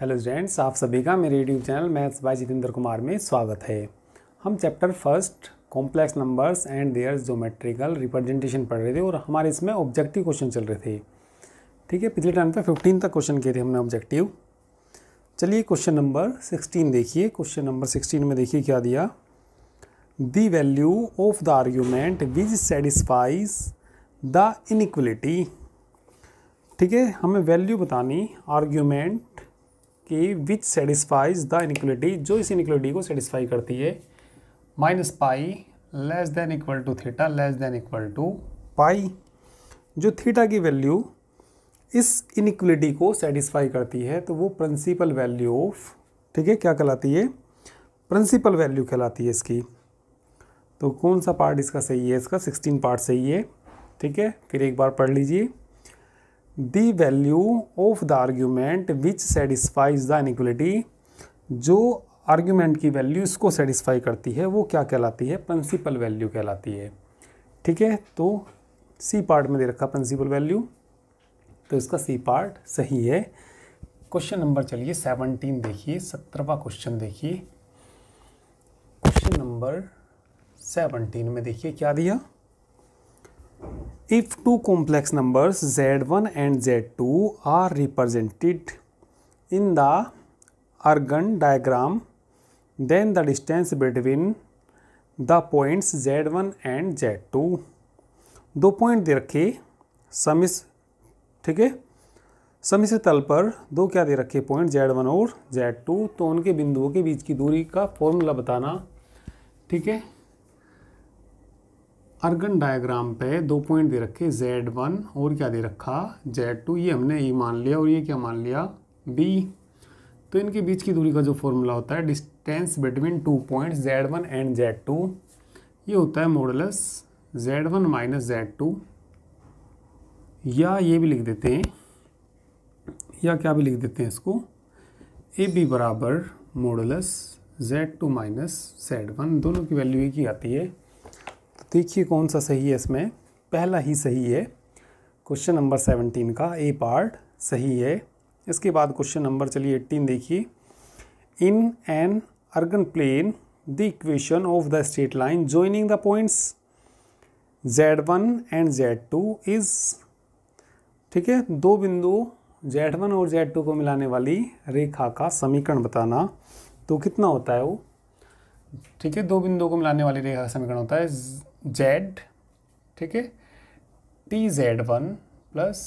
Hello students, आप सभी का मेरे YouTube channel maths by Jitendra Kumar में स्वागत है। हम chapter first complex numbers and their geometrical representation पढ़ रहे थे और हमारे इसमें ऑब्जेक्टिव क्वेश्चन चल रहे थे। ठीक है, पिछले टाइम पे 15 तक क्वेश्चन किए थे हमने ऑब्जेक्टिव। चलिए क्वेश्चन नंबर 16 देखिए। क्वेश्चन नंबर 16 में देखिए क्या दिया। The value of the argument which satisfies the inequality. ठीक है, हमें वैल्यू बतानी आर्ग्यूमेंट कि विच सेटिस्फाइज द इनइक्वलिटी, जो इस इनइक्वलिटी को सेटिस्फाई करती है। Minus pi less than equal to theta less than equal to pi. जो थीटा की वैल्यू इस इनइक्वलिटी को सेटिस्फाई करती है तो वो प्रिंसिपल वैल्यू ऑफ, ठीक है, क्या कहलाती है? प्रिंसिपल वैल्यू कहलाती है इसकी। तो कौन सा पार्ट इसका सही है? इसका 16 पार्ट सही है। ठीक है, फिर एक बार पढ़ लीजिए। The value of the argument which satisfies the inequality, जो आर्ग्यूमेंट की वैल्यू इसको सेटिस्फाई करती है वो क्या कहलाती है? प्रिंसिपल वैल्यू कहलाती है। ठीक है, तो सी पार्ट में दे रखा प्रिंसिपल वैल्यू, तो इसका सी पार्ट सही है। क्वेश्चन नंबर चलिए 17 देखिए, 17वां क्वेश्चन देखिए। क्वेश्चन नंबर 17 में देखिए क्या दिया। If two complex numbers z1 and z2 are represented in the Argand diagram, then the distance between the points z1 and z2, दो पॉइंट दे रखे समिस, ठीक है, समिश्र तल पर दो क्या दे रखे पॉइंट z1 और z2, तो उनके बिंदुओं के बीच की दूरी का फॉर्मूला बताना। ठीक है, अर्गन डायग्राम पे दो पॉइंट दे रखे z1 और क्या दे रखा z2, ये हमने E मान लिया और ये क्या मान लिया B। तो इनके बीच की दूरी का जो फॉर्मूला होता है distance between two points z1 and z2, ये होता है मॉडुलस z1 माइनस z2, या ये भी लिख देते हैं, या क्या भी लिख देते हैं इसको, AB बराबर मॉडुलस z2 माइनस z1, दोनों की वैल्यू एक ही आती है। देखिए कौन सा सही है इसमें, पहला ही सही है। क्वेश्चन नंबर 17 का ए पार्ट सही है। इसके बाद क्वेश्चन नंबर चलिए 18 देखिए। In an Argand plane the equation of the straight line joining the points z1 and z2 is, ठीक है, दो बिंदु z1 और z2 को मिलाने वाली रेखा का समीकरण बताना। तो कितना होता है वो? ठीक है, दो बिंदुओं को मिलाने वाली रेखा का समीकरण होता है z, ठीक है, tz1 plus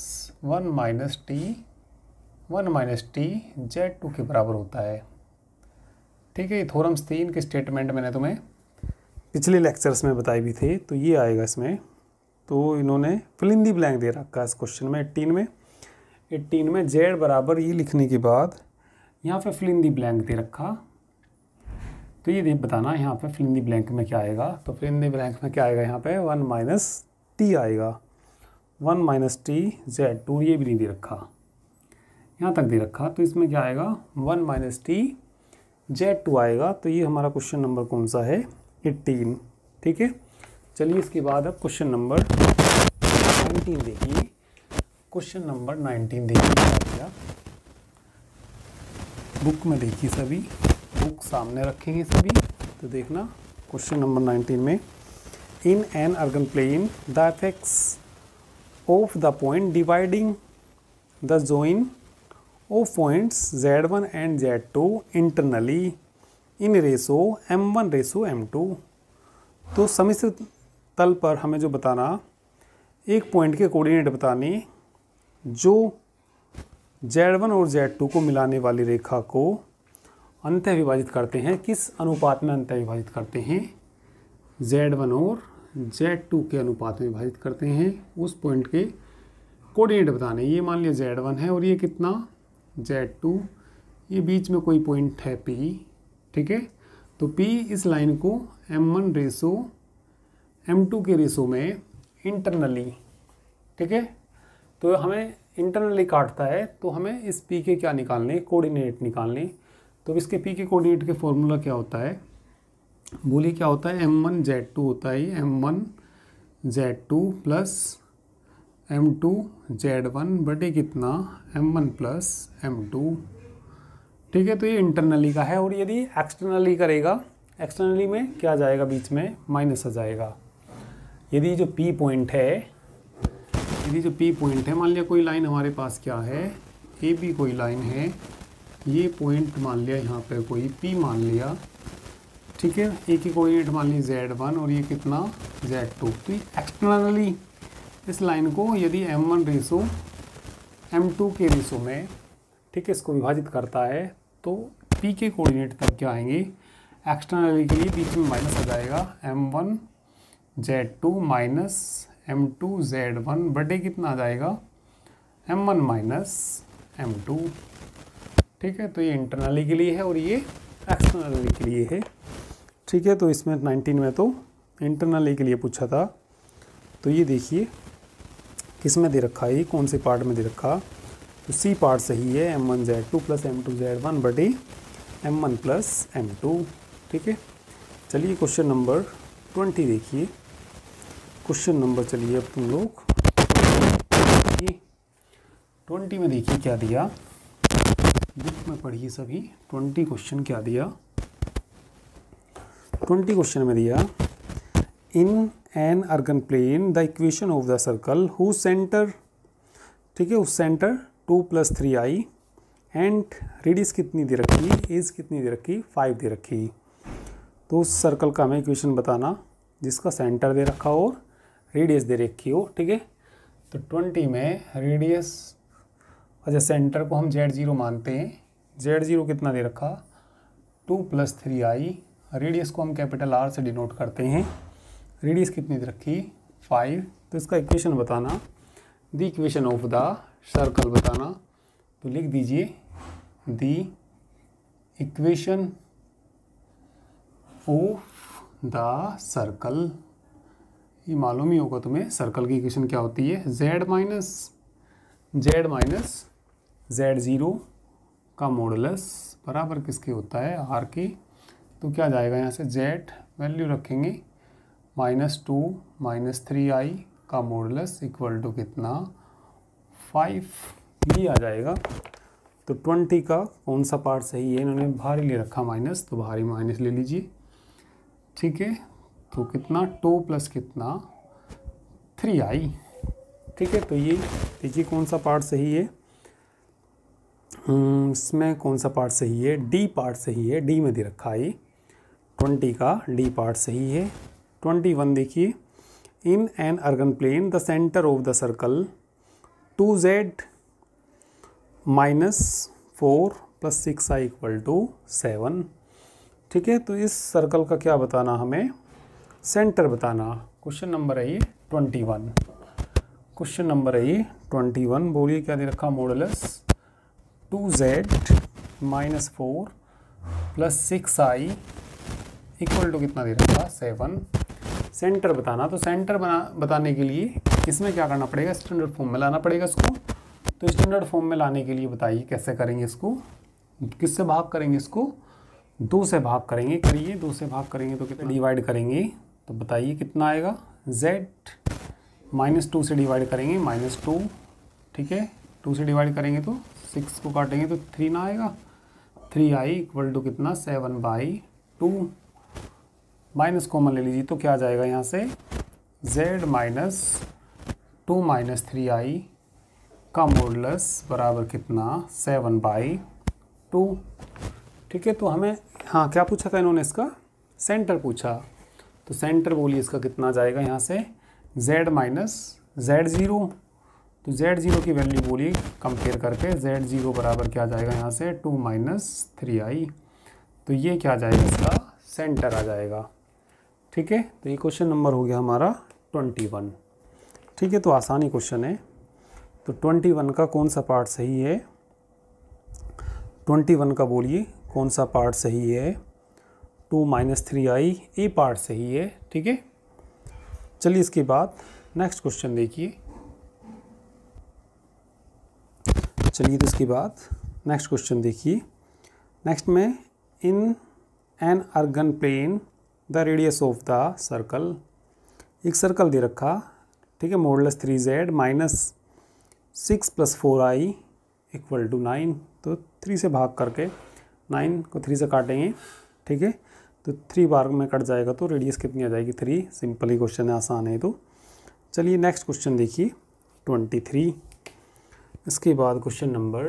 1 minus T z2 के बराबर होता है। ठीक है, ये थ्योरम्स थी, इनके स्टेटमेंट मैंने तुम्हें पिछले लेक्चर्स में बताई भी थे, तो ये आएगा इसमें। तो इन्होंने फिल इन दी ब्लैंक दे रखा है इस क्वेश्चन में 18 में z बराबर ये लिखने के बाद यहाँ पे फिल इन दी ब्लैंक दे रखा। तो ये बताना यहाँ पे फिल इन दी ब्लैंक में क्या आएगा। तो फिल इन दी ब्लैंक में क्या आएगा? यहाँ पे 1 माइनस टी आएगा, 1 माइनस टी z2, ये भी नहीं दे रखा, यहाँ तक दे रखा। तो इसमें क्या आएगा? 1 माइनस टी z2 आएगा। तो ये हमारा क्वेश्चन नंबर कौन सा है? 18। ठीक है, चलिए इसके बाद अब क्वेश्चन नंबर 19 देखिए। क्वेश्चन नंबर 19 देखिए, बुक में देखिए, सभी बुक सामने रखेंगे सभी, तो देखना। क्वेश्चन नंबर 19 में in an Argand plane the apex of the point dividing the join of points z1 and z2 internally in ratio m1:m2। तो समिश्र तल पर हमें जो बताना, एक पॉइंट के कोऑर्डिनेट बताने जो z1 और z2 को मिलाने वाली रेखा को अंतः विभाजित करते हैं। किस अनुपात में अंतः विभाजित करते हैं? z1 और z2 के अनुपात में विभाजित करते हैं। उस पॉइंट के कोऑर्डिनेट बताने, ये मान लिया z1 है और ये कितना z2, ये बीच में कोई पॉइंट है P। ठीक है, तो P इस लाइन को m1 रेशो m2 के रेशो में इंटरनली, ठीक है, तो हमें इंटरनली काटता है, तो हमें इस P के क्या निकालने? कोऑर्डिनेट निकालने। तो इसके P के कोऑर्डिनेट के फॉर्मूला क्या होता है? बोलिए क्या होता है? m1 z2 होता है, m1 z2 plus m2 z1 बटे कितना m1 प्लस m2, ठीक है, तो ये इंटरनली का है। और यदि एक्सटर्नली करेगा, एक्सटर्नली में क्या जाएगा, बीच में माइनस आ जाएगा। यदि जो P पॉइंट है, यदि जो P पॉइंट है, मान लिया कोई लाइन हमारे पास क्या है, AB कोई लाइन है, ये पॉइंट मान लिया यहाँ पे कोई P मान लिया, ठीक है, एक ही कोऑर्डिनेट मान ली Z1 और ये कितना Z2। तो ये एक्सटर्नली इस लाइन को यदि M1 रेशो M2 के रेशो में, ठीक है, इसको विभाजित करता है तो P के कोऑर्डिनेट तब क्या आएंगे, एक्सटर्नली के लिए बीच में माइनस आ जाएगा, M1 Z2 minus M2 Z1 बटे कितना आ जाएगा, M1 माइनस M2। ठीक है, तो ये इंटरनली के लिए है और ये एक्सटर्नली के लिए है। ठीक है, तो इसमें 19 में तो इंटरनली के लिए पूछा था। तो ये देखिए किस में दे रखा है, कौन से पार्ट में दे रखा, तो सी पार्ट सही है, M1 Z2 plus M2 Z1 बटे M1 प्लस M2। ठीक है, चलिए क्वेश्चन नंबर 20 देखिए। क्वेश्चन नंबर चलिए अब तुम लोग 20 में देखिए क्या दिया, बुक में पढ़िए सभी। 20 क्वेश्चन क्या दिया, 20 क्वेश्चन में दिया, in an Argand plane the equation of the circle who centre, ठीक है, उस सेंटर 2 + 3i एंड रेडियस कितनी दे रखी, एज कितनी दे रखी, 5 दे रखी। तो उस सर्कल का हमें इक्वेशन बताना जिसका सेंटर दे रखा और रेडियस दे रखी हो। ठीक है, तो 20 में रेडियस, अच्छा सेंटर को हम Z0 मानते हैं, Z0 कितना दे रखा, 2 + 3i, रेडियस को हम कैपिटल R से डिनोट करते हैं, रेडियस कितनी दे रखी, 5। तो इसका इक्वेशन बताना, the equation of the circle बताना, तो लिख दीजिए the equation of the circle. ये मालूम ही होगा तुम्हें, सर्कल की इक्वेशन क्या होती है, Z माइनस Z0 का मॉडुलस बराबर किसके होता है, R के। तो क्या जाएगा यहाँ से, Z वैल्यू रखेंगे -2 - 3i का मॉडुलस इक्वल टू कितना, 5, ये आ जाएगा। तो 20 का कौन सा पार्ट सही है, इन्होंने भारी ले रखा माइनस, तो भारी माइनस ले लीजिए। ठीक है, तो कितना 2 प्लस कितना 3i। ठीक है, तो ये देखिए कौन सा पार्ट सही है, इसमें कौन सा पार्ट सही है, डी पार्ट सही है, डी में दे रखा है 20 का डी पार्ट सही है। 21 देखिए, in an Argand plane the centre of the circle 2z -4 + 6i = 7। ठीक है, तो इस सर्कल का क्या बताना, हमें सेंटर बताना। क्वेश्चन नंबर है ये 21, क्वेश्चन नंबर है ये 21। बोलिए क्या दे रखा, मॉडुलस 2z -4 + 6i = कितना दे रखा, 7। सेंटर बताना, तो सेंटर बताने के लिए इसमें क्या करना पड़ेगा, स्टैंडर्ड फॉर्म में लाना पड़ेगा इसको। तो स्टैंडर्ड फॉर्म में लाने के लिए बताइए कैसे करेंगे इसको, किससे भाग करेंगे इसको, 2 से भाग करेंगे। करिए, 2 से भाग करेंगे तो कितना डिवाइड करेंगे, तो बताइए कितना आएगा, z -2 से डिवाइड करेंगे -2। ठीक है, 2 से डिवाइड करेंगे तो 6 को काटेंगे तो 3 ना आएगा, 3i = कितना, 7/2। माइनस कॉमन ले लीजिए तो क्या आ जाएगा यहाँ से, z -2 - 3i का मॉडुलस बराबर कितना, 7/2। ठीक है, तो हमें हाँ क्या पूछा था इन्होंने, इसका सेंटर पूछा। तो सेंटर बोलिए इसका कितना जाएगा यहाँ से, z -z0। तो z0 की वैल्यू बोलिए कंपेयर करके, z0 बराबर क्या जाएगा यहाँ से, 2 - 3i। तो ये क्या जाएगा, इसका सेंटर आ जाएगा। ठीक है, तो ये क्वेश्चन नंबर हो गया हमारा 21। ठीक है, तो आसानी क्वेश्चन है। तो 21 का कौन सा पार्ट सही है, 21 का बोलिए कौन सा पार्ट सही है, 2 - 3i, ए पार्ट सही है। ठीक है, चलिए इसके बाद नेक्स्ट क्वेश्चन देखिए। चलिए तो इसके बाद नेक्स्ट क्वेश्चन देखिए। नेक्स्ट में, in an Argand plane the radius of the circle, एक सर्कल दे रखा, ठीक है, मॉडुलस 3z -6 + 4i = 9। तो 3 से भाग करके 9 को 3 से काटेंगे, ठीक है, तो 3 बार में कट जाएगा तो रेडियस कितनी आ जाएगी 3। सिंपल ही क्वेश्चन है, आसान है। तो चलिए नेक्स्ट क्वेश्चन देखिए 23। इसके बाद क्वेश्चन नंबर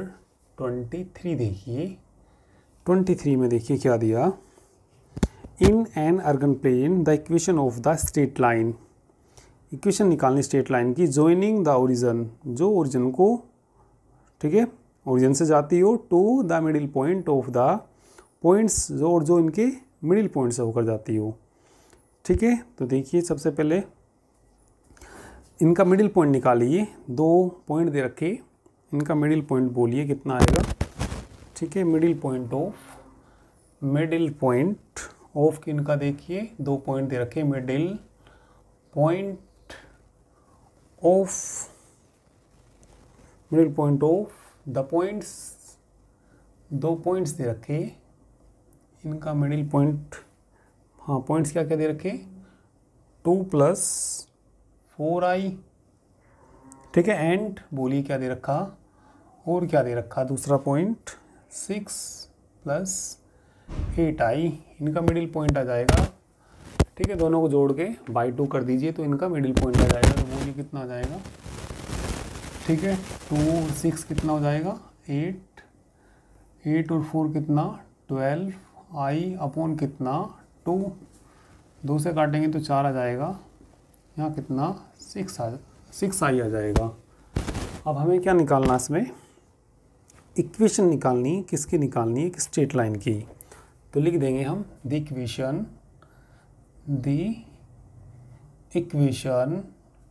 23 देखिए। 23 में देखिए क्या दिया, in an Argand plane the equation of the straight line, equation निकालनी स्ट्रेट लाइन की, जॉइनिंग द ओरिजिन, जो ओरिजिन को, ठीक है, ओरिजिन से जाती हो, to the middle point of the points, जो इनके मिडिल पॉइंट से होकर जाती हो, ठीक है। तो देखिए सबसे पहले इनका मिडिल पॉइंट निकालिए, 2 पॉइंट दे रखे, इनका मिडिल पॉइंट बोलिए कितना आएगा, ठीक है। मिडिल पॉइंट ऑफ इनका देखिए 2 पॉइंट दे रखे, middle point of the points, 2 points दे रखे, इनका मिडिल पॉइंट, हाँ पॉइंट्स क्या क्या दे रखे, 2 + 4i, ठीक है। एंड बोलिए क्या दे रखा, और क्या दे रखा दूसरा पॉइंट, 6 + 8i, इनका मिडिल पॉइंट आ जाएगा, ठीक है। दोनों को जोड़ के बाई 2 कर दीजिए तो इनका मिडिल पॉइंट आ जाएगा। तो बोलिए कितना आ जाएगा, ठीक है। 2 और 6 कितना हो जाएगा, 8 और 4 कितना 12, i अपॉन कितना 2, 2 से काटेंगे तो 4 आ जाएगा, यहाँ कितना 6i आ जाएगा। अब हमें क्या निकालना, इसमें इक्वेशन निकालनी, किसकी निकालनी है, स्ट्रेट लाइन की। तो लिख देंगे हम the equation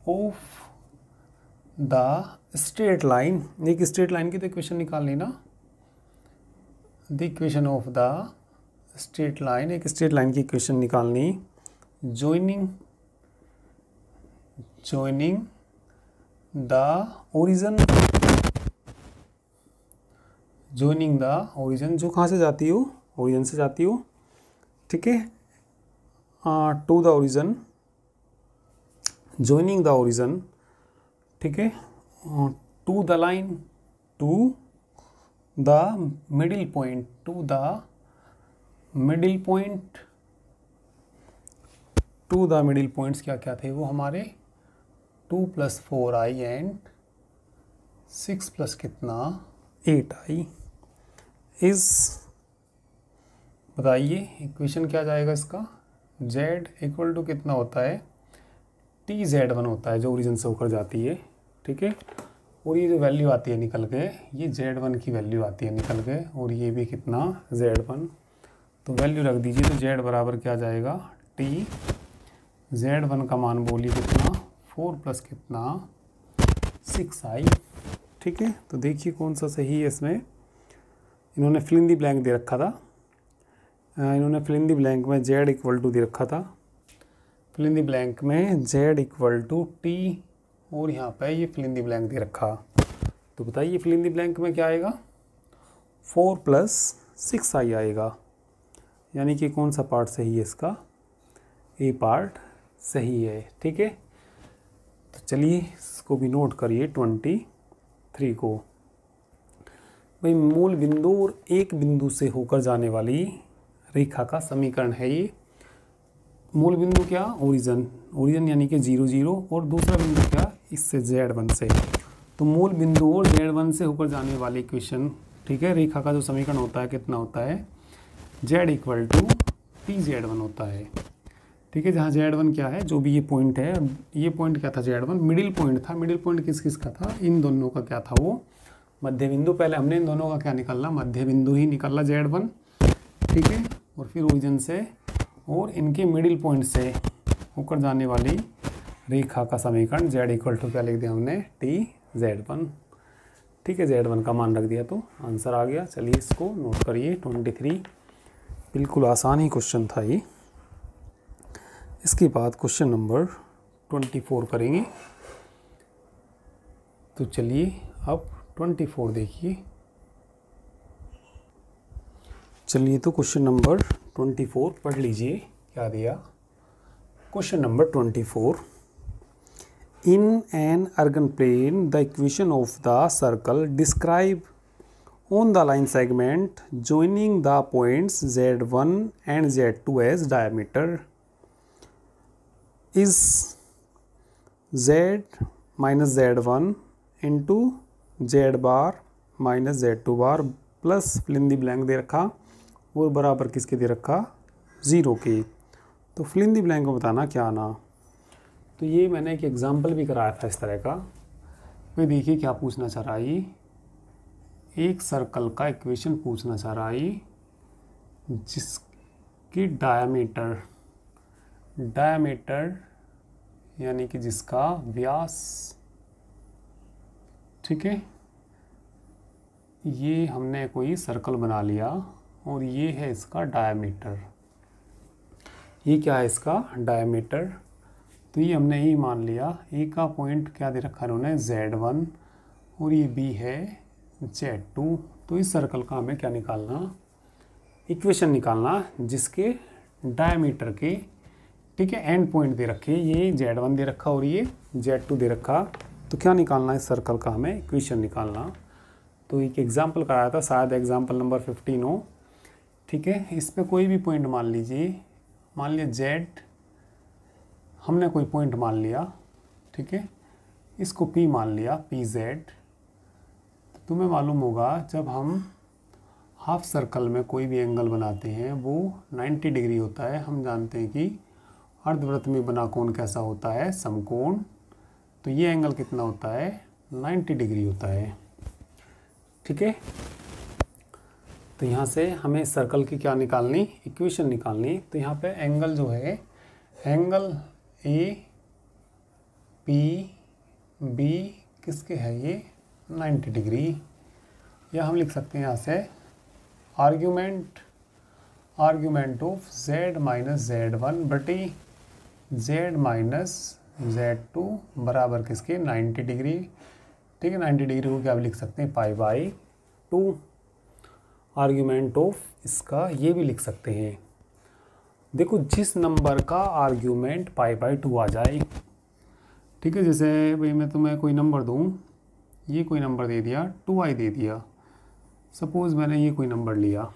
of the straight line, एक स्ट्रेट लाइन की तो इक्वेशन निकालनी ना, the equation of the straight line, एक स्ट्रेट लाइन की इक्वेशन निकालनी, जॉइनिंग द ओरिजिन, जो कहाँ से जाती हो, ओरिजिन से जाती हो, ठीक है, to the origin, joining the origin, ठीक है, to the line, to the middle point, to the middle points क्या क्या थे वो हमारे, 2 + 4i एंड 6 + कितना 8i इज, बताइए इक्वेशन क्या जाएगा इसका, z = कितना होता है, tz1 होता है, जो ओरिजिन से होकर जाती है, ठीक है। और ये जो वैल्यू आती है निकल के, ये z1 की वैल्यू आती है निकल के, और ये भी कितना z1, तो वैल्यू रख दीजिए। तो z बराबर क्या जाएगा, t, z1 का मान बोलिए कितना 4 + कितना 6i, ठीक है। तो देखिए कौन सा सही है, इसमें इन्होंने फिल इन द ब्लैंक दे रखा था, इन्होंने फिल इन द ब्लैंक में z = दे रखा था, फिल इन द ब्लैंक में z = t, और यहाँ पे ये फिल इन द ब्लैंक दे रखा। तो बताइए फिल इन द ब्लैंक में क्या आएगा, 4 + 6i आएगा, यानी कि कौन सा पार्ट सही है इसका, ए पार्ट सही है, ठीक है। तो चलिए इसको भी नोट करिए 23 को। भाई मूल बिंदु और एक बिंदु से होकर जाने वाली रेखा का समीकरण है ये। मूल बिंदु क्या, ओरिजिन यानी कि 0 0, और दूसरा बिंदु क्या, इससे z1 से। तो मूल बिंदु और z1 से होकर जाने वाली इक्वेशन, ठीक है, रेखा का जो समीकरण होता है कितना होता है, z = tz1 होता है, ठीक है। जहाँ z1 क्या है, जो भी ये पॉइंट है, ये पॉइंट क्या था z1, मिडिल पॉइंट था। मिडिल पॉइंट किस किस का था, इन दोनों का क्या था वो मध्य बिंदु। पहले हमने इन दोनों का क्या निकाला, मध्य बिंदु ही निकाला z1, ठीक है। और फिर ओरिजिन से और इनके मिडिल पॉइंट से होकर जाने वाली रेखा का समीकरण z = क्या लिख दिया हमने, tz1, ठीक है। z1 का मान रख दिया तो आंसर आ गया। चलिए इसको नोट करिए 23, बिल्कुल आसान ही क्वेश्चन था ये। इसके बाद क्वेश्चन नंबर 24 करेंगे। तो चलिए अब 24 देखिए। चलिए तो क्वेश्चन नंबर 24 पढ़ लीजिए, क्या दिया। Question number 24, in an Argand plane the equation of the circle describe on the line segment joining the points Z1 and Z2 as diameter is Z minus Z1 into Z bar minus Z2 bar plus fill in the blank दे रखा और बराबर किसके दे रखा 0 के। तो fill in the blank को बताना क्या आना। तो ये मैंने एक एग्जांपल भी कराया था इस तरह का। भाई देखिए क्या पूछना चाह रहा है, एक सर्कल का इक्वेशन पूछना चाह रहा है जिसकी डायमीटर यानी कि जिसका व्यास, ठीक है, ये हमने कोई सर्कल बना लिया और ये है इसका डायमीटर। ये क्या है इसका डायमीटर। तो ये हमने ही मान लिया। ए का पॉइंट क्या दे रखा है उन्होंने Z1 और ये बी है Z2। तो इस सर्कल का हमें क्या निकालना, इक्वेशन निकालना जिसके डायमीटर के, ठीक है, एंड पॉइंट दे रखे। ये Z1 दे रखा और ये Z2 दे रखा। तो क्या निकालना इस सर्कल का हमें इक्वेशन निकालना। तो एक एग्जांपल कराया था, शायद एग्जांपल नंबर 15 हो, ठीक है। इस पे कोई भी पॉइंट मान लीजिए, मान लिया Z, हमने कोई पॉइंट मान लिया, ठीक है, इसको P मान लिया, PZ। तो तुम्हें मालूम होगा जब हम हाफ सर्कल में कोई भी एंगल बनाते हैं वो 90 डिग्री होता है। हम जानते हैं कि अर्धवृत्त में बना कोण कैसा होता है, समकोण। तो ये एंगल कितना होता है 90 डिग्री होता है, ठीक है। तो यहाँ से हमें सर्कल की क्या निकालनी, इक्वेशन निकालनी। तो यहाँ पे एंगल जो है, एंगल ए पी बी किसके है, ये 90 डिग्री। या हम लिख सकते हैं यहाँ से argument of Z minus Z1 बटी Z माइनस Z2 बराबर किसके 90 डिग्री, ठीक है। 90 डिग्री को क्या भी लिख सकते हैं π/2। आर्ग्यूमेंट ऑफ इसका ये भी लिख सकते हैं। देखो जिस नंबर का आर्ग्यूमेंट π/2 आ जाए, ठीक है, जैसे भाई मैं तुम्हें कोई नंबर दूं, ये कोई नंबर दे दिया 2i दे दिया, सपोज़ मैंने ये कोई नंबर लिया,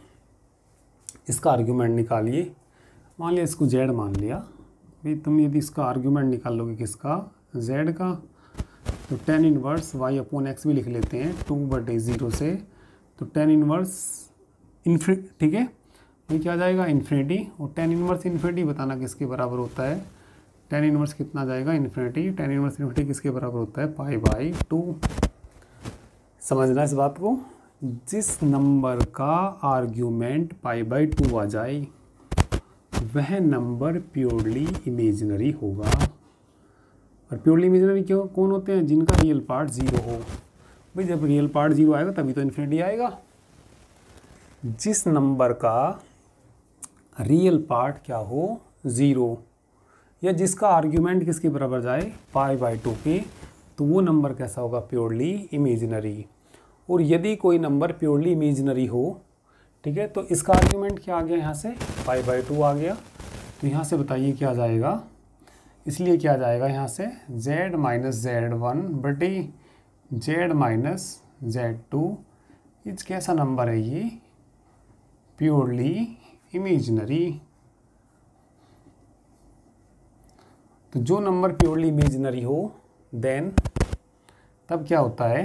इसका आर्ग्यूमेंट निकालिए। मान लिया इसको Z मान लिया। भाई तुम यदि इसका आर्ग्यूमेंट निकाल लोगे किसका, Z का, तो tan इनवर्स y/x भी लिख लेते हैं 2/0 से। तो tan इनवर्स इन्फिनिटी, ठीक है, ये क्या आ जाएगा इन्फिनिटी। और tan इनवर्स इन्फिनिटी बताना किसके बराबर होता है, tan इनवर्स कितना जाएगा इन्फिनिटी। tan इनवर्स इन्फिनिटी किसके बराबर होता है π/2। समझना इस बात को। जिस नंबर का आर्ग्यूमेंट π/2 आ जाए वह नंबर प्योरली इमेजिनरी होगा। और प्योरली इमेजिनरी क्यों कौन होते हैं, जिनका रियल पार्ट 0 हो। भाई जब रियल पार्ट 0 आएगा तभी तो इन्फिनिटी आएगा। जिस नंबर का रियल पार्ट क्या हो 0 या जिसका आर्ग्यूमेंट किसके बराबर जाए π/2 के, तो वो नंबर कैसा होगा प्योरली इमेजिनरी। और यदि कोई नंबर प्योरली इमेजिनरी हो, ठीक है, तो इसका आर्ग्यूमेंट क्या आ गया यहाँ से π/2 आ गया। तो यहाँ से बताइए क्या आ जाएगा, इसलिए क्या आ जाएगा यहाँ से Z माइनस Z1 बटी Z माइनस Z2। ये कैसा नंबर है, ये प्योरली इमेजिनरी। तो जो नंबर प्योरली इमेजिनरी हो देन तब क्या होता है,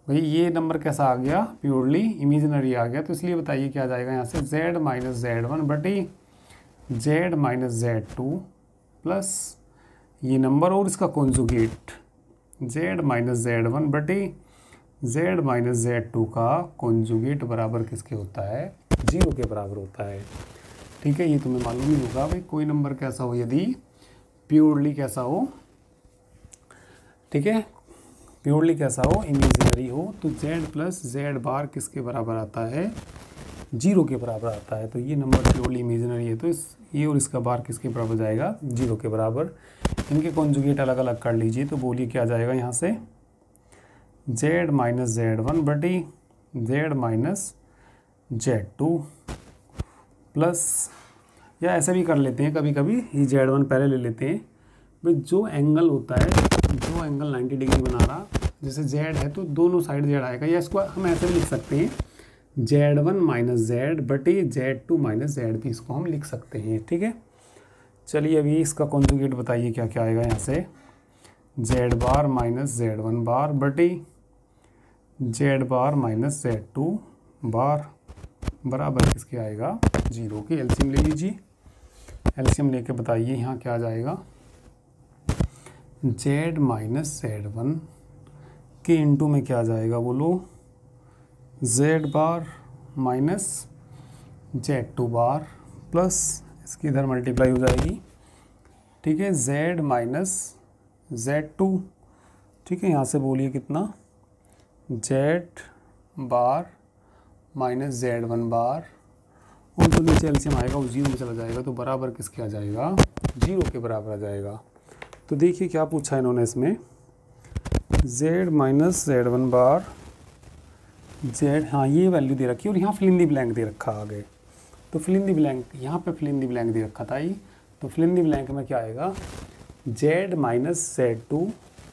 भाई ये नंबर कैसा आ गया प्योरली इमेजिनरी आ गया। तो इसलिए बताइए क्या आ जाएगा यहाँ से Z माइनस Z1 बटी Z माइनस Z2 प्लस ये नंबर और इसका कॉन्जुगेट Z माइनस Z1 बटी Z माइनस Z2 का कॉन्जुगेट बराबर किसके होता है 0 के बराबर होता है, ठीक है। ये तुम्हें मालूम ही होगा भाई कोई नंबर कैसा हो यदि प्योरली कैसा हो, ठीक है, प्योरली कैसा हो इमेजिनरी हो, तो Z प्लस Z बार किसके बराबर आता है 0 के बराबर आता है। तो ये नंबर प्योरली इमेजिनरी है, तो ये और इसका बार किसके बराबर जाएगा 0 के बराबर। इनके कॉन्जुगेट अलग अलग कर लीजिए। तो बोलिए क्या आ जाएगा यहाँ से Z माइनस Z1 बटी Z माइनस Z2 प्लस, या ऐसा भी कर लेते हैं कभी कभी, ये Z1 पहले ले लेते हैं। भाई जो एंगल होता है, जो एंगल 90 डिग्री बना रहा जैसे जेड है तो दोनों साइड जेड आएगा, या इसको हम ऐसे भी लिख सकते हैं Z1 माइनस जेड बटे Z2 माइनस जेड भी इसको हम लिख सकते हैं। ठीक है, चलिए अभी इसका कॉन्जुगेट बताइए क्या क्या आएगा यहाँ से। जेड बार माइनस Z1 बार बटे जेड बार माइनस Z2 बार बराबर किसके आएगा 0 की। एलसीएम ले लीजिए, एलसीएम लेके बताइए यहाँ क्या आ जाएगा। जेड माइनस Z1 के इंटू में क्या आ जाएगा बोलो, Z bar minus Z2 bar plus इसकी इधर मल्टीप्लाई हो जाएगी। ठीक है, Z माइनस Z2। ठीक है, यहाँ से बोलिए कितना, Z बार माइनस Z1 बार, और जो नीचे एलसीएम आएगा वो 0 में चला जाएगा, तो बराबर किसके आ जाएगा 0 के बराबर आ जाएगा। तो देखिए क्या पूछा है इन्होंने इसमें, Z माइनस Z1 बार Z, हाँ ये वैल्यू दे रखी है और यहाँ फिल इन दी ब्लैंक दे रखा आगे। तो फिल इन दी ब्लैंक, यहाँ पे फिल इन दी ब्लैंक दे रखा था ये, तो फिल इन दी ब्लैंक में क्या आएगा Z minus Z2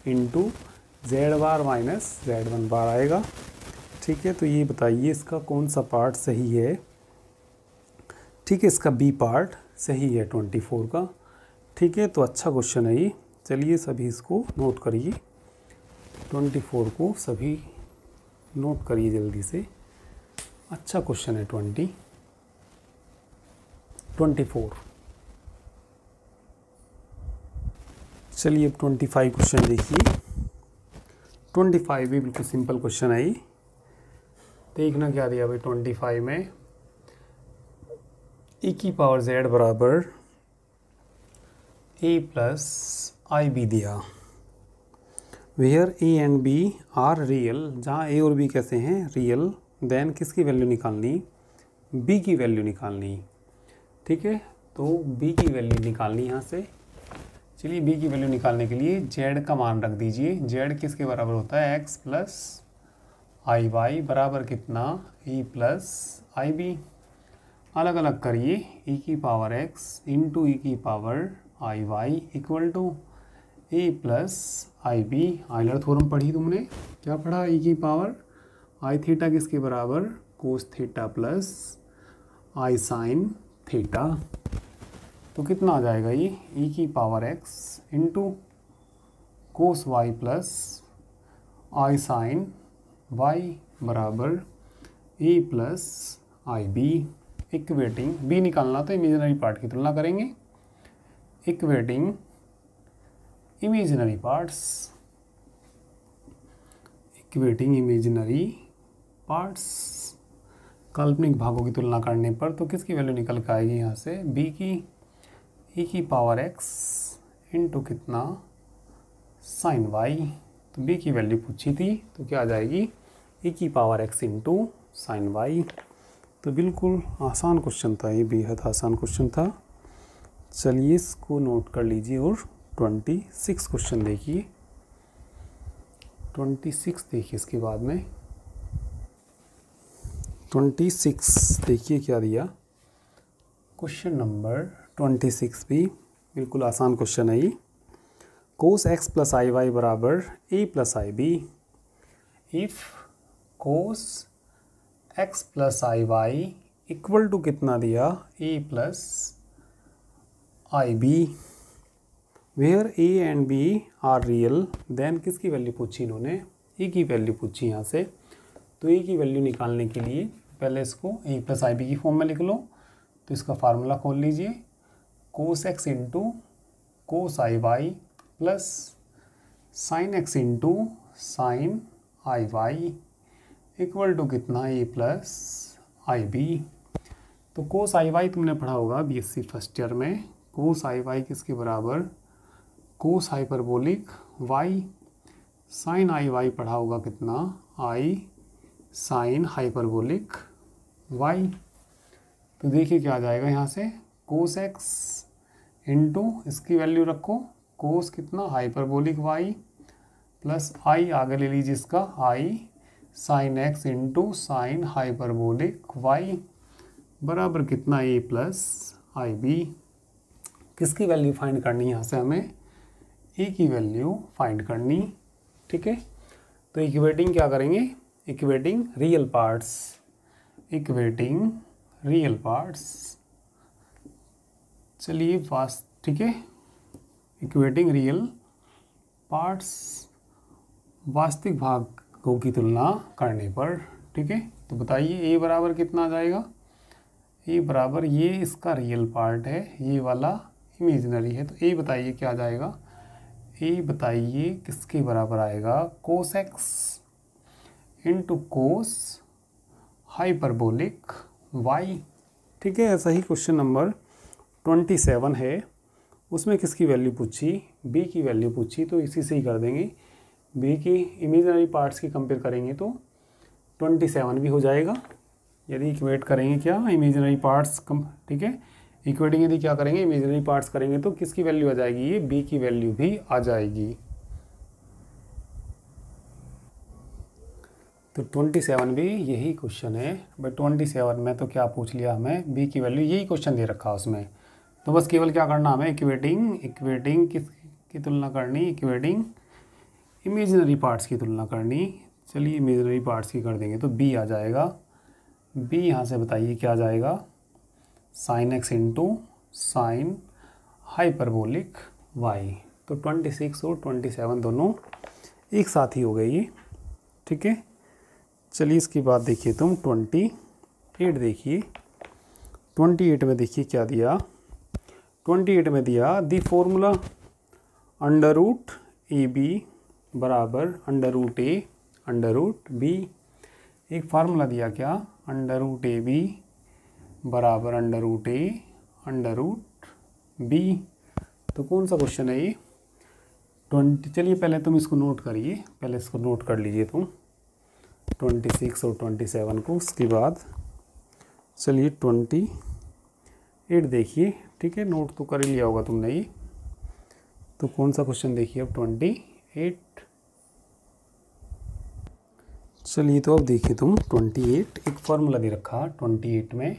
into z bar minus Z1 bar आएगा। ठीक है, तो ये बताइए इसका कौन सा पार्ट सही है। ठीक है, इसका बी पार्ट सही है 24 का। ठीक है, तो अच्छा क्वेश्चन है ये, चलिए सभी इसको नोट करिए, 24 को सभी नोट करिए जल्दी से। अच्छा क्वेश्चन है 24। चलिए अब 25 क्वेश्चन देखिए। 25 भी बिल्कुल सिंपल क्वेश्चन है ये। देखना क्या दिया भाई 25 में, e की पावर z बराबर a प्लस आई बी दिया। Where a and b are real, जहाँ a और b कैसे हैं रियल, देन किसकी वैल्यू निकालनी, b की वैल्यू निकालनी। ठीक है, तो b की वैल्यू निकालनी यहाँ से। चलिए b की वैल्यू निकालने के लिए z का मान रख दीजिए। z किसके बराबर होता है x प्लस आई वाई बराबर कितना e प्लस आई बी। अलग अलग करिए, e की पावर x इंटू e की power i y equal to a plus i b. Euler theorem पढ़ी तुमने, क्या पढ़ा, ई की पावर आई थीटा किसके बराबर cos theta plus i sine theta. तो कितना आ जाएगा ये, ई की power x into cos y plus i sine y बराबर a plus i b. Equating b निकालना तो इमेजिनरी पार्ट की तुलना करेंगे। Equating imaginary parts, equating imaginary parts, काल्पनिक भागों की तुलना करने पर तो किसकी वैल्यू निकल के आएगी यहाँ से, बी की ई की पावर एक्स इंटू कितना साइन वाई। तो बी की वैल्यू पूछी थी तो क्या आ जाएगी ई की power x into sine y. तो बिल्कुल आसान क्वेश्चन था ये, बेहद आसान क्वेश्चन था। चलिए इसको नोट कर लीजिए और 26 क्वेश्चन देखिए। 26 देखिए, इसके बाद में 26 देखिए क्या दिया। क्वेश्चन नंबर 26 भी बिल्कुल आसान क्वेश्चन है ये। Cos x plus i y बराबर a plus i b. If cos x plus i y equal to कितना दिया, a plus i b. Where a and b are real, then किसकी value पूछी इन्होंने, ए की वैल्यू पूछी यहाँ से। तो ए की वैल्यू निकालने के लिए पहले इसको ए प्लस आई बी की फॉर्म में लिख लो। तो इसका फार्मूला खोल लीजिए, cos x into cos i y plus sine x into sine i y equal to कितना ए प्लस आई बी। तो कोस आई वाई तुमने पढ़ा होगा बीएससी फर्स्ट ईयर में। कोस आई वाई किसके बराबर, कोस hyperbolic Y. Sign i Y पढ़ा होगा कितना, आई साइन हाइपरबोलिक वाई। तो देखिए क्या आ जाएगा यहाँ से, कोस एक्स इंटू इसकी वैल्यू रखो कोस कितना हाइपरबोलिक वाई प्लस आई आगे ले लीजिए इसका i sine x into sine hyperbolic y बराबर कितना ए प्लस आई बी। किसकी वैल्यू फाइंड करनी है यहाँ से हमें, ए की वैल्यू फाइंड करनी। ठीक है, तो इक्वेटिंग क्या करेंगे, equating real parts, equating real parts. चलिए फास्ट, ठीक है, इक्वेटिंग रियल पार्ट्स वास्तविक भागों की तुलना करने पर, ठीक है। तो बताइए ए बराबर कितना आ जाएगा, ए बराबर ये इसका रियल पार्ट है, ये वाला इमेजिनरी है, तो ए बताइए क्या आ जाएगा, ए बताइए किसके बराबर आएगा, cos x into cos hyperbolic y, ठीक है। ऐसा ही क्वेश्चन नंबर 27 है, उसमें किसकी वैल्यू पूछी, बी की वैल्यू पूछी, तो इसी से ही कर देंगे, बी की इमेजिनरी पार्ट्स की कंपेयर करेंगे तो 27 भी हो जाएगा। यदि इक्वेट करेंगे क्या, इमेजिनरी पार्ट्स कम, ठीक है, इक्वेटिंग यदि क्या करेंगे, इमेजिनरी पार्ट्स करेंगे तो किसकी वैल्यू आ जाएगी, ये बी की वैल्यू भी आ जाएगी। तो 27 भी यही क्वेश्चन है भाई, 27 में तो क्या पूछ लिया हमें, बी की वैल्यू, यही क्वेश्चन दे रखा उसमें, तो बस केवल क्या करना हमें, इक्वेटिंग किसकी तुलना करनी, इक्वेटिंग इमेजिनरी पार्ट्स की तुलना करनी। चलिए इमेजिनरी पार्ट्स की कर देंगे तो बी आ जाएगा, बी यहाँ से बताइए क्या आ जाएगा, sine x into sine hyperbolic y. तो 26 और 27 दोनों एक साथ ही हो गई ये, ठीक है। चलिए इसके बाद देखिए तुम 28 देखिए, 28 में देखिए क्या दिया, 28 में दिया the formula under root a b बराबर under root a under root b, एक फार्मूला दिया क्या, अंडर रूट ए बी बराबर under root a under root b. तो कौन सा क्वेश्चन है ये, 20, चलिए पहले तुम इसको नोट करिए, पहले इसको नोट कर लीजिए तुम 26 और 27 को, उसके बाद चलिए 28 देखिए, ठीक है, नोट तो कर ही लिया होगा तुमने ये। तो कौन सा क्वेश्चन देखिए अब 28, चलिए तो अब देखिए तुम 28, एक फार्मूला दे रखा 28 में,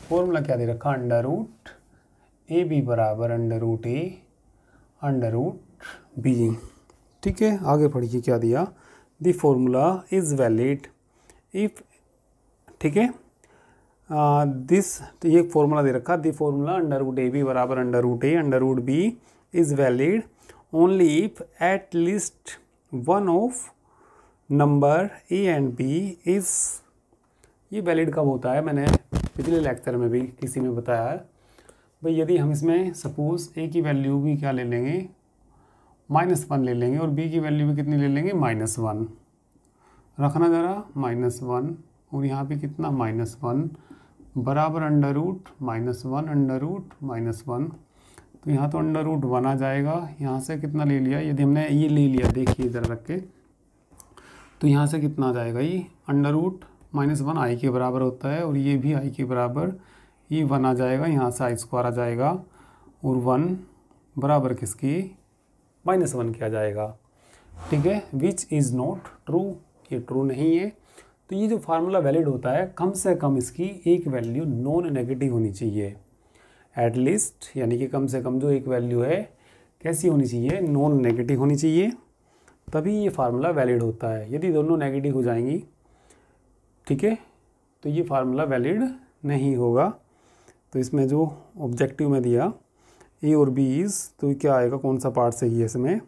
फॉर्मूला क्या दे रखा, अंडर रूट ए बी बराबर under root a under root b, ठीक है। आगे पढ़िए क्या दिया, the formula is valid if, ठीक है, दिस, तो ये फॉर्मूला दे रखा, the formula under root a b बराबर under root a under root b is valid only if at least one of number a and b is, ये वैलिड कब होता है, मैंने पिछले लेक्चर में भी किसी में बताया है भाई, यदि हम इसमें सपोज ए की वैल्यू भी क्या ले लेंगे, -1 ले लेंगे, और बी की वैल्यू भी कितनी ले लेंगे, -1 रखना ज़रा, -1, और यहाँ पे कितना -1 बराबर अंडर रूट -1 अंडर रूट -1, तो यहाँ तो अंडर रूट 1 आ जाएगा, यहाँ से कितना ले लिया, यदि हमने ये ले लिया, देखिए इधर रख के, तो यहाँ से कितना आ जाएगा, ये अंडर रूट -1 आई के बराबर होता है, और ये भी आई के बराबर, ये 1 आ जाएगा, यहाँ से आई स्क्वायर आ जाएगा, और 1 बराबर किसकी, -1 के आ जाएगा, ठीक है, विच इज़ नॉट ट्रू, ये ट्रू नहीं है। तो ये जो फार्मूला वैलिड होता है, कम से कम इसकी एक वैल्यू नॉन नेगेटिव होनी चाहिए, एटलीस्ट, यानी कि कम से कम जो एक वैल्यू है कैसी होनी चाहिए, नॉन नेगेटिव होनी चाहिए, तभी ये फार्मूला वैलिड होता है। यदि दोनों नेगेटिव हो जाएंगी, ठीक है, तो ये फार्मूला वैलिड नहीं होगा। तो इसमें जो ऑब्जेक्टिव में दिया ए और बी इज़, तो क्या आएगा, कौन सा पार्ट सही है इसमें,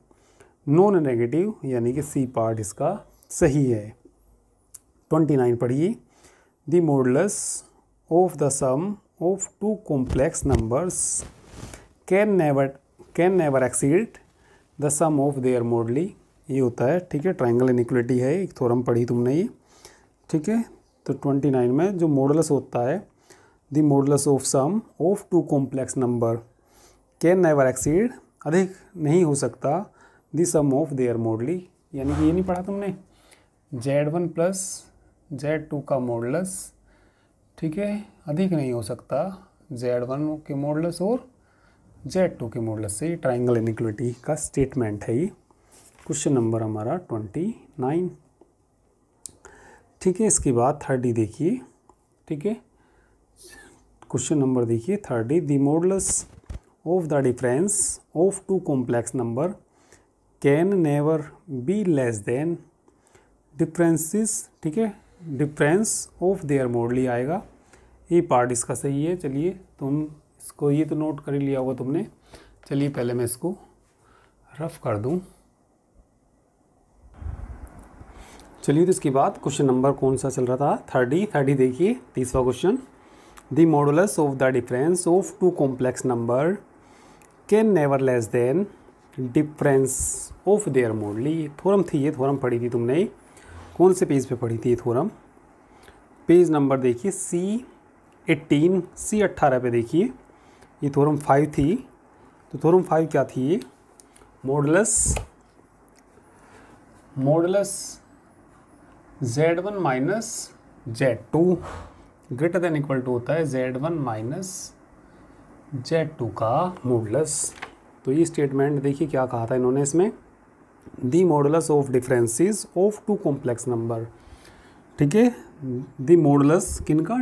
नॉन नेगेटिव, यानी कि सी पार्ट इसका सही है। 29 पढ़िए, the modulus of the sum of two complex numbers can never exceed the sum of their moduli, ये होता है, ठीक है, ट्रायंगल इनइक्वालिटी है, एक थ्योरम पढ़ी तुमने ये, ठीक है। तो 29 में जो मॉडुलस होता है, the modulus of sum of two complex number can never exceed, अधिक नहीं हो सकता, the sum of their moduli, यानी कि ये नहीं पढ़ा तुमने, Z1 प्लस Z2 का मॉडुलस, ठीक है, अधिक नहीं हो सकता Z1 के मॉडुलस और Z2 के मॉडुलस से, ट्रायंगल इनइक्वालिटी का स्टेटमेंट है ये। क्वेश्चन नंबर हमारा 29, ठीक है। इसके बाद 30 देखिए, ठीक है, क्वेश्चन नंबर देखिए 30, the modulus of the difference of two complex number can never be less than differences, ठीक है, डिफरेंस ऑफ देयर मॉडली आएगा। ये पार्ट इसका सही है। चलिए तुम इसको, ये तो नोट कर ही लिया होगा तुमने। चलिए पहले मैं इसको रफ कर दूं। चलिए तो इसके बाद क्वेश्चन नंबर कौन सा चल रहा था, 30 देखिए, 30वां question. The modulus of the difference of two complex number can never less than difference of their moduli. Theorem थी ये, थ्योरम पढ़ी थी तुमने, कौन से पेज पे पढ़ी थी ये थ्योरम? पेज नंबर देखिए C18, C18 पे देखिए, ये थ्योरम 5 थी। तो थ्योरम 5 क्या थी ये? Modulus Z1 minus Z2 greater than equal to होता है Z1 माइनस Z2 का मॉडुलस। तो ये स्टेटमेंट देखिए क्या कहा था इन्होंने इसमें, the modulus of differences of two complex number, ठीक है, द मॉडुलस किनका?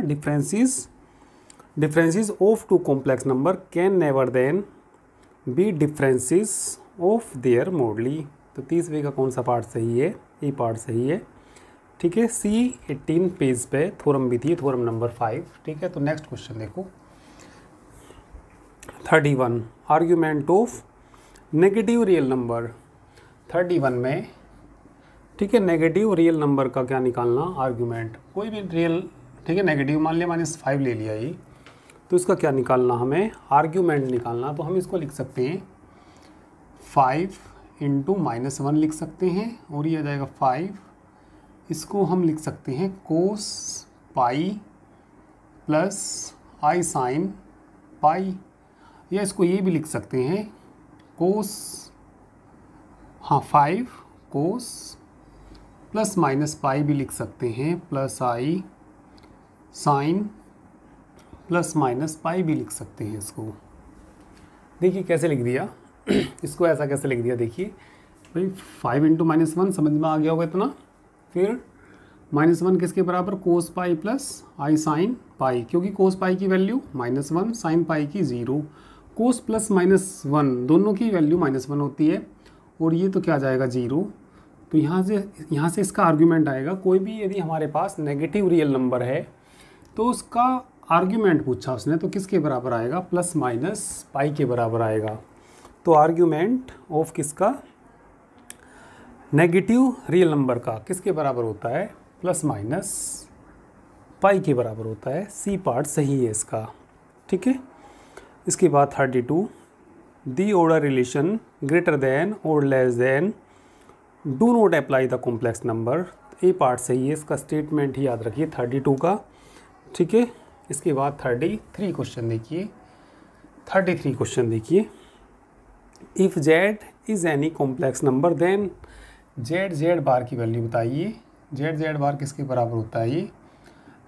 Differences of two complex number can never then be differences of their moduli. तो 30वें का कौन सा पार्ट सही है? ये पार्ट सही है, ठीक है। C18 पेज पे थ्योरम भी थी, थ्योरम नंबर 5, ठीक है। तो नेक्स्ट क्वेश्चन देखो, 31 argument of negative real number. 31 में, ठीक है, नेगेटिव रियल नंबर का क्या निकालना? आर्ग्यूमेंट, कोई भी रियल, ठीक है, नेगेटिव मान लिया, -5 ले लिया ये, तो इसका क्या निकालना? हमें आर्ग्यूमेंट निकालना। तो हम इसको लिख सकते हैं 5 × -1 लिख सकते हैं, और ये आ जाएगा 5। इसको हम लिख सकते हैं कोस pi plus i sine pi, या इसको ये भी लिख सकते हैं कोस, हाँ 5 कोस प्लस माइनस पाई भी लिख सकते हैं, plus i sign plus minus pi भी लिख सकते हैं। इसको देखिए कैसे लिख दिया इसको ऐसा कैसे लिख दिया, देखिए भाई 5 × -1 समझ में आ गया होगा इतना। फिर -1 किसके बराबर? कोस pi plus i sine pi, क्योंकि कोस पाई की वैल्यू -1, साइन पाई की 0। कोस प्लस -1 दोनों की वैल्यू -1 होती है, और ये तो क्या आ जाएगा 0। तो यहाँ से इसका आर्ग्यूमेंट आएगा। कोई भी यदि हमारे पास नेगेटिव रियल नंबर है तो उसका आर्ग्यूमेंट पूछा उसने, तो किसके बराबर आएगा? प्लस माइनस पाई के बराबर आएगा। तो आर्ग्यूमेंट ऑफ किसका? नेगेटिव रियल नंबर का किसके बराबर होता है? प्लस माइनस पाई के बराबर होता है। सी पार्ट सही है इसका, ठीक है। इसके बाद 32 the order relation greater than और less than do not apply the complex number. A part सही है, इसका स्टेटमेंट ही याद रखिए 32 का, ठीक है। इसके बाद 33 क्वेश्चन देखिए, 33 क्वेश्चन देखिए, if z is any complex number then z bar की वैल्यू बताइए। जेड बार किसके बराबर होता है? ये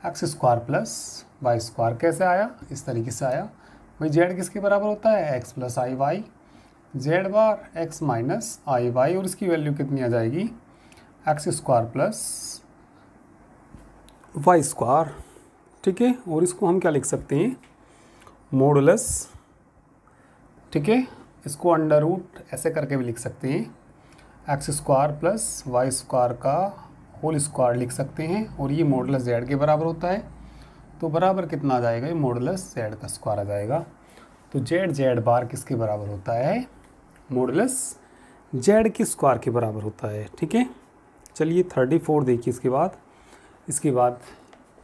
x² प्लस y²। कैसे आया? इस तरीके से आया भाई, जेड किसके बराबर होता है? x + iy। जेड बार x माइनस iy, और इसकी वैल्यू कितनी आ जाएगी? x² प्लस y², ठीक है। और इसको हम क्या लिख सकते हैं? मॉडुलस, ठीक है। इसको अंडर रूट ऐसे करके भी लिख सकते हैं, x² प्लस y² का होल स्क्वायर लिख सकते हैं, और ये मॉडुलस जेड के बराबर होता है। तो बराबर कितना आ जाएगा? ये मॉडुलस जेड का स्क्वायर आ जाएगा। तो जेड बार किसके बराबर होता है? मॉडुलस जेड के स्क्वायर के बराबर होता है, ठीक है। चलिए 34 देखिए इसके बाद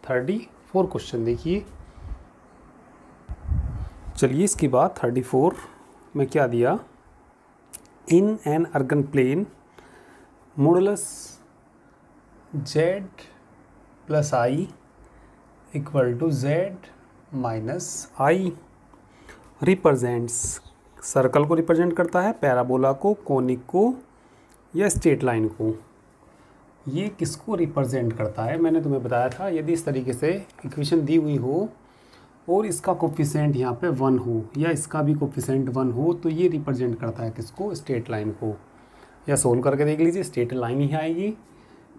34 क्वेश्चन देखिए। चलिए इसके बाद 34 में क्या दिया? In an Argand plane modulus z plus i equal to z minus i represents, circle को रिप्रेजेंट करता है, पैराबोला को, कोनिक को, या स्ट्रेट लाइन को। ये किसको रिप्रेजेंट करता है? मैंने तुम्हें बताया था, यदि इस तरीके से इक्वेशन दी हुई हो और इसका कोफिशिएंट यहाँ पे 1 हो, या इसका भी कोफिशिएंट 1 हो, तो ये रिप्रेजेंट करता है किसको? स्ट्रेट लाइन को। या सोल्व करके देख लीजिए, स्ट्रेट लाइन ही आएगी,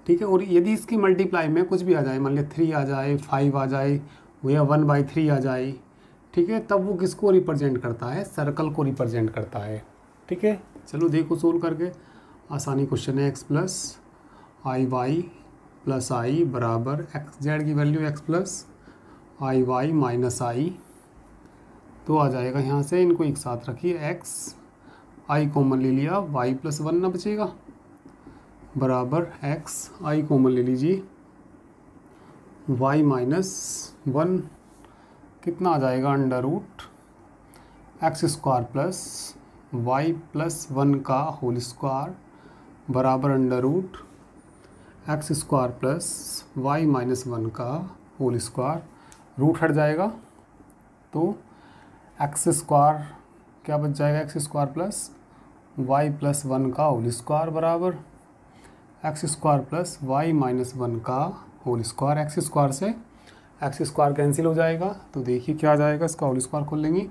ठीक है। और यदि इसकी मल्टीप्लाई में कुछ भी आ जाए, मान लिया 3 आ जाए, 5 आ जाए, या 1/3 आ जाए, ठीक है, तब वो किसको रिप्रेजेंट करता है? सर्कल को रिप्रेजेंट करता है, ठीक है। चलो देखो सोल्व करके, आसानी क्वेश्चन है। x plus i y plus आई बराबर एक्स जेड की value x plus i Y minus आई, तो आ जाएगा यहाँ से, इनको एक साथ रखिए, एक्स आई कॉमन ले लिया, वाई प्लस वन ना बचेगा बराबर एक्स आई कॉमन ले लीजिए, वाई माइनस वन कितना आ जाएगा, under root x square plus y plus one का होल स्क्वायर बराबर under root x square plus y minus one का होल स्क्वायर, रूट हट जाएगा तो एक्स स्क्वायर क्या बच जाएगा, x square plus y plus one का होल स्क्वायर बराबर x square plus y minus one का होल स्क्वायर, एक्स स्क्वायर से एक्स स्क्वायर कैंसिल हो जाएगा, तो देखिए क्या आ जाएगा, इसका होल स्क्वायर खोल लेंगे,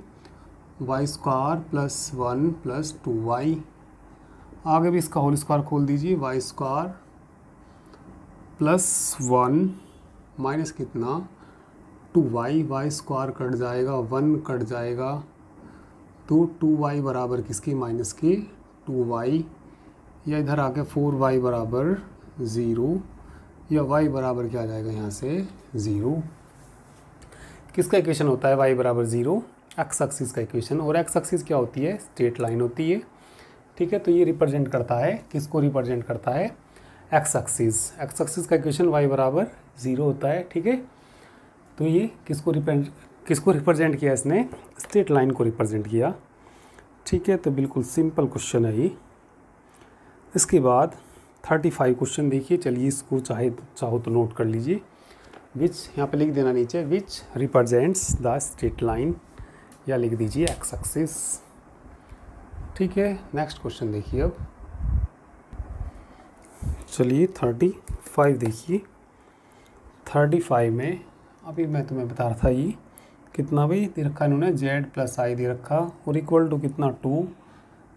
y square plus one plus two y, आगे भी इसका होल स्क्वायर खोल दीजिए, y square plus one minus कितना two y, y square cut जाएगा, वन कट जाएगा, तो टू वाई बराबर किसकी, माइनस की टू वाई, या इधर आके फोर वाई बराबर ज़ीरो, या y बराबर क्या आ जाएगा यहाँ से 0। किसका इक्वेशन होता है y बराबर 0, एक्स एक्सिस का इक्वेशन, और एक्स एक्सिस क्या होती है, स्ट्रेट लाइन होती है, ठीक है। तो ये रिप्रेजेंट करता है, किसको रिप्रेजेंट करता है, एक्स एक्सिस का इक्वेशन y बराबर 0 होता है, ठीक है। तो ये किसको रिप्रेजेंट किया, इसने स्ट्रेट लाइन को रिप्रेजेंट किया, ठीक है। तो बिल्कुल सिंपल क्वेश्चन है ये। इसके बाद 35 क्वेश्चन देखिए, चलिए इसको चाहो तो नोट कर लीजिए, विच यहाँ पे लिख देना नीचे, विच रिप्रेजेंट्स द स्ट्रेट लाइन, या लिख दीजिए एक्स एक्सिस, ठीक है। नेक्स्ट क्वेश्चन देखिए अब, चलिए 35 देखिए। 35 में अभी मैं तुम्हें बता रहा था, ये कितना भाई दे रखा इन्होंने, जेड प्लस आई दे रखा, और इक्वल टू कितना 2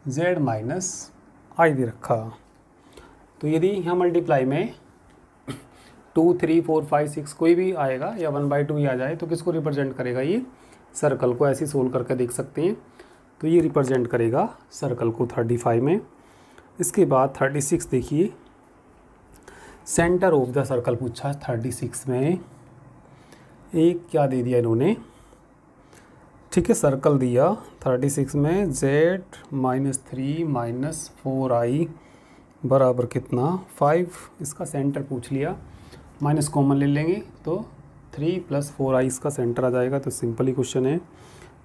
जेड माइनस आई दे रखा। तो यदि यहाँ मल्टीप्लाई में 2 3 4 5 6 कोई भी आएगा, या 1/2 ही आ जाए, तो किसको रिप्रेजेंट करेगा, ये सर्कल को, ऐसे सोल्व करके देख सकते हैं। तो ये रिप्रेजेंट करेगा सर्कल को 35 में। इसके बाद 36 देखिए, सेंटर ऑफ द सर्कल पूछा 36 में, एक क्या दे दिया इन्होंने, ठीक है, सर्कल दिया 36 में, z -3 -4i बराबर कितना 5, इसका सेंटर पूछ लिया, माइनस कॉमन ले लेंगे तो 3 + 4i इसका सेंटर आ जाएगा, तो सिंपल ही क्वेश्चन है।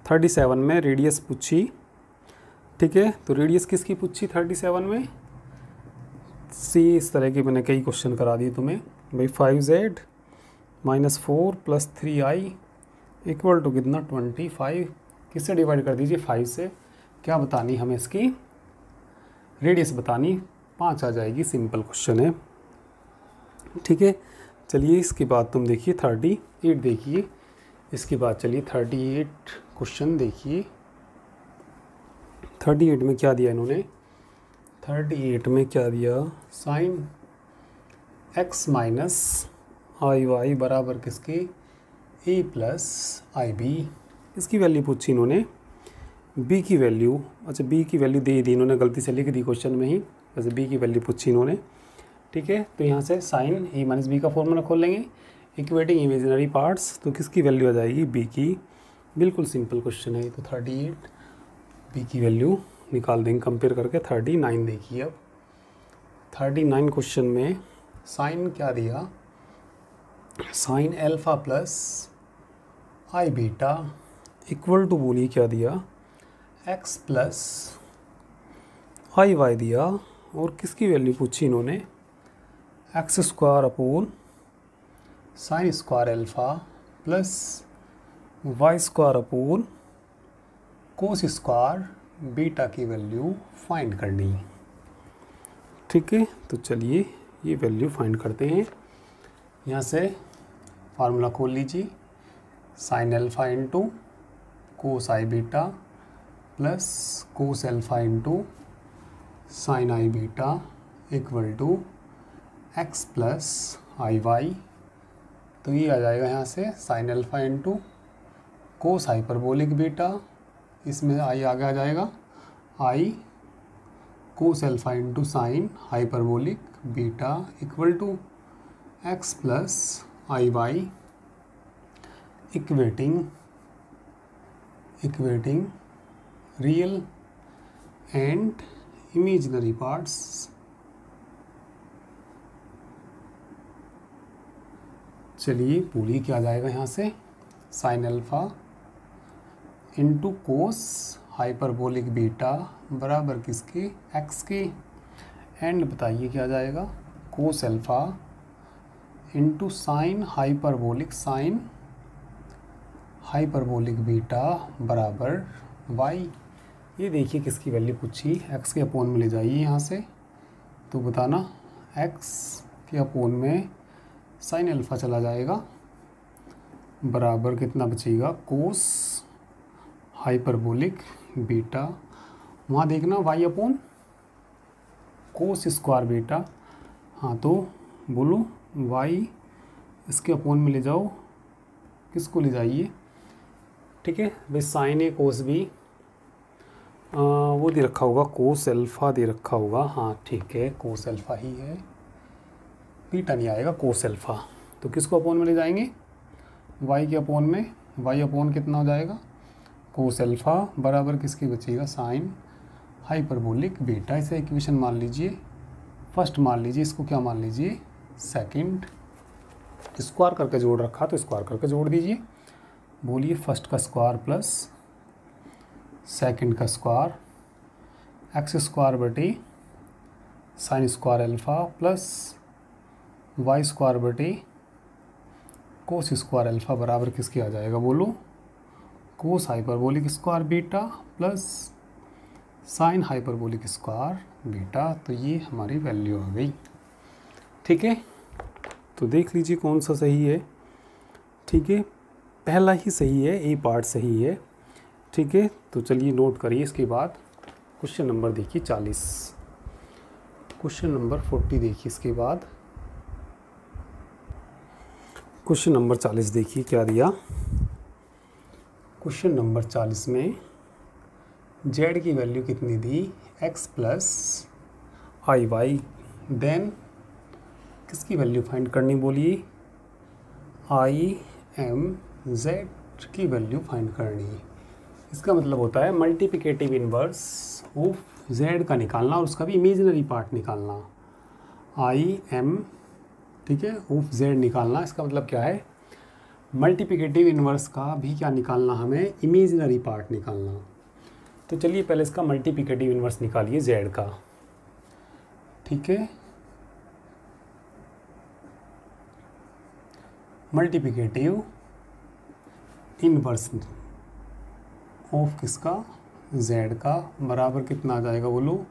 37 में रेडियस पूछी, ठीक है, तो रेडियस किसकी पूछी 37 में, सी, इस तरह के मैंने कई क्वेश्चन करा दिए तुम्हें भाई, 5z -4 + 3i इक्वल टू कितना 25, किससे डिवाइड कर दीजिए 5 से, क्या बतानी हमें, इसकी रेडियस बतानी, 5 आ जाएगी, सिंपल क्वेश्चन है, ठीक है। चलिए इसके बाद तुम देखिए 38 देखिए, इसके बाद चलिए 38 क्वेश्चन देखिए। 38 में क्या दिया इन्होंने, 38 में क्या दिया, साइन x - आई बराबर किसके, a + IB, इसकी वैल्यू पूछी इन्होंने, b की वैल्यू, अच्छा b की वैल्यू दे दी इन्होंने, गलती से लिख दी क्वेश्चन में ही, वैसे b की वैल्यू पूछी इन्होंने, ठीक है। तो यहाँ से साइन a - b का फॉर्मूला खोल लेंगे, इक्वेटिंग इमेजिनरी पार्ट्स, तो किसकी वैल्यू आ जाएगी, b की, बिल्कुल सिंपल क्वेश्चन है। तो 38 b की वैल्यू निकाल देंगे कंपेयर करके। 39 देखिए अब, 39 क्वेश्चन में साइन क्या दिया, sine alpha plus i beta equal to, बोलिए क्या दिया, x प्लस आई वाई दिया, और किसकी वैल्यू पूछी इन्होंने, x² upon sine square alpha plus y² upon cos square beta की वैल्यू फाइंड करनी, ठीक है। तो चलिए ये वैल्यू फाइंड करते हैं, यहाँ से फार्मूला खोल लीजिए, sine alpha into cos i beta plus cos alpha into sine i beta equal to x plus i y, तो ये आ जाएगा यहाँ से sine alpha into cos hyperbolic beta, इसमें आई आगे आ जाएगा, i cos alpha into sine hyperbolic beta equal to x plus i y equating real and imaginary parts चलिए बोलिए क्या आ जाएगा यहाँ से, sine alpha into cos hyperbolic beta बराबर किसके, एक्स के, एंड बताइए क्या आ जाएगा, कोस alpha into sine hyperbolic beta बराबर वाई। ये देखिए किसकी वैल्यू पूछी, एक्स के अपोन में ले जाइए यहाँ से, तो बताना एक्स के अपोन में साइन अल्फ़ा चला जाएगा बराबर कितना बचेगा, कोस हाइपरबोलिक बीटा, वहाँ देखना y upon cos square beta, हाँ तो बोलो वाई इसके अपोन में ले जाओ, किसको ले जाइए, ठीक है भाई, साइन ए कोस बी वो दे रखा होगा, कोस अल्फ़ा दे रखा होगा, हाँ ठीक है कोस अल्फ़ा ही है, बीटा नहीं आएगा, कोस अल्फ़ा, तो किसको अपोन में ले जाएंगे, वाई के अपोन में, वाई अपोन कितना हो जाएगा, कोस अल्फ़ा बराबर किसकी बचेगा, साइन हाइपरबोलिक बीटा। इसे इक्वेशन मान लीजिए, फर्स्ट मान लीजिए, इसको क्या मान लीजिए, सेकंड, स्क्वायर करके जोड़ रखा तो स्क्वायर करके जोड़ दीजिए, बोलिए फर्स्ट का स्क्वायर प्लस सेकंड का स्क्वायर, एक्स स्क्वायर बटे sine square alpha plus y square बटे कोस स्क्वायर अल्फ़ा बराबर किसके आ जाएगा, बोलो cos hyperbolic square beta plus sine hyperbolic square beta. तो ये हमारी वैल्यू आ गई, ठीक है, तो देख लीजिए कौन सा सही है, ठीक है, पहला ही सही है, ए पार्ट सही है, ठीक है, तो चलिए नोट करिए। इसके बाद क्वेश्चन नंबर देखिए 40, क्वेश्चन नंबर 40 देखिए, इसके बाद क्वेश्चन नंबर 40 देखिए क्या दिया, क्वेश्चन नंबर 40 में z की वैल्यू कितनी दी, x plus i Y, then किसकी वैल्यू फाइंड करनी, बोलिए आई एम जेड की वैल्यू फाइंड करनी। इसका मतलब होता है मल्टीप्लिकेटिव इनवर्स ऑफ z का निकालना और उसका भी इमेजिनरी पार्ट निकालना, आई एम, ठीक है, ऑफ z निकालना। इसका मतलब क्या है, मल्टीप्लिकेटिव इनवर्स का भी क्या निकालना, हमें इमेजिनरी पार्ट निकालना। तो चलिए पहले इसका मल्टीप्लिकेटिव इनवर्स निकालिए z का, ठीक है, मल्टीप्लिकेटिव इनवर्स ऑफ किसका, z का बराबर कितना आ जाएगा, बोलो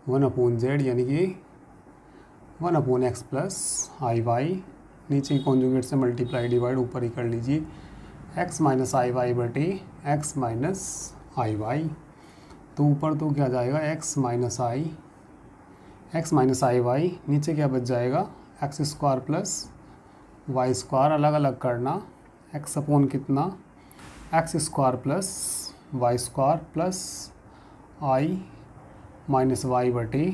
1/z, यानी कि 1/x प्लस आई वाई, नीचे की कॉन्जुगेट से मल्टीप्लाई डिवाइड ऊपर ही कर लीजिए, x माइनस आई वाई बटे एक्स माइनस आई वाई, तो ऊपर तो क्या जाएगा, x माइनस आई वाई, नीचे क्या बच जाएगा, x square plus y square, अलग अलग करना, x अपोन कितना, x square plus y square plus i minus y बटे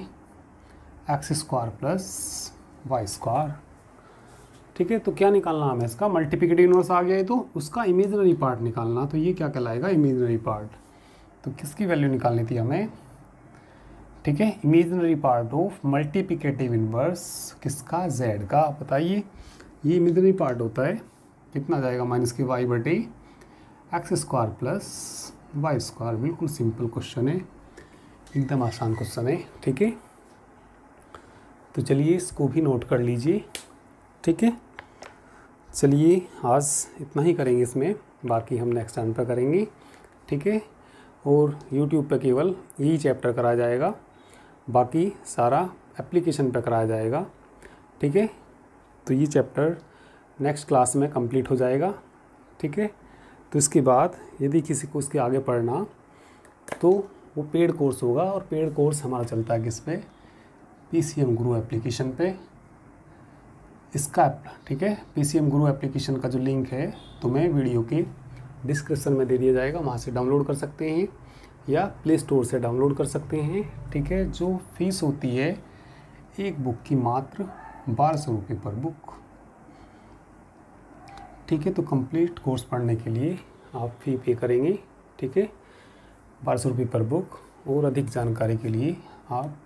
x square plus y square, ठीक है। तो क्या निकालना हमें, इसका मल्टीप्लिकेटिव इनवर्स आ गया है तो उसका इमेजिनरी पार्ट निकालना, तो ये क्या कहलाएगा, इमेजिनरी पार्ट। तो किसकी वैल्यू निकालनी थी हमें, ठीक है, imaginary part of multiplicative inverse किसका, z का। बताइए ये इमेजिनरी पार्ट होता है, कितना जाएगा, माइनस के वाई बटे x square plus y square. बिल्कुल सिंपल क्वेश्चन है, एकदम आसान क्वेश्चन है, ठीक है। तो चलिए इसको भी नोट कर लीजिए, ठीक है। चलिए आज इतना ही करेंगे इसमें, बाकी हम नेक्स्ट टाइम पर करेंगे, ठीक है। और YouTube पे केवल यही चैप्टर कराया जाएगा, बाकी सारा एप्लीकेशन पे कराया जाएगा, ठीक है। तो ये चैप्टर नेक्स्ट क्लास में कंप्लीट हो जाएगा, ठीक है। तो इसके बाद यदि किसी को इसके आगे पढ़ना तो वो पेड कोर्स होगा, और पेड कोर्स हमारा चलता है किस पे, PCM गुरु एप्लीकेशन पे, इसका, ठीक है। PCM गुरु एप्लीकेशन का जो लिंक है तुम्हें वीडियो के डिस्क्रिप्शन में दे दिया जाएगा, वहाँ से डाउनलोड कर सकते हैं। या प्ले स्टोर से डाउनलोड कर सकते हैं। ठीक है, जो फीस होती है एक बुक की मात्र 1200 रुपये पर बुक। ठीक है, तो कंप्लीट कोर्स पढ़ने के लिए आप फ़ी पे करेंगे। ठीक है, 1200 रुपये पर बुक। और अधिक जानकारी के लिए आप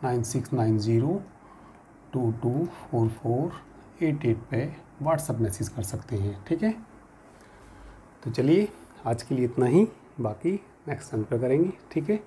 9690224488 पे व्हाट्सएप मैसेज कर सकते हैं। ठीक है, तो चलिए आज के लिए इतना ही, बाकी नेक्स्ट टाइम पे करेंगे। ठीक है।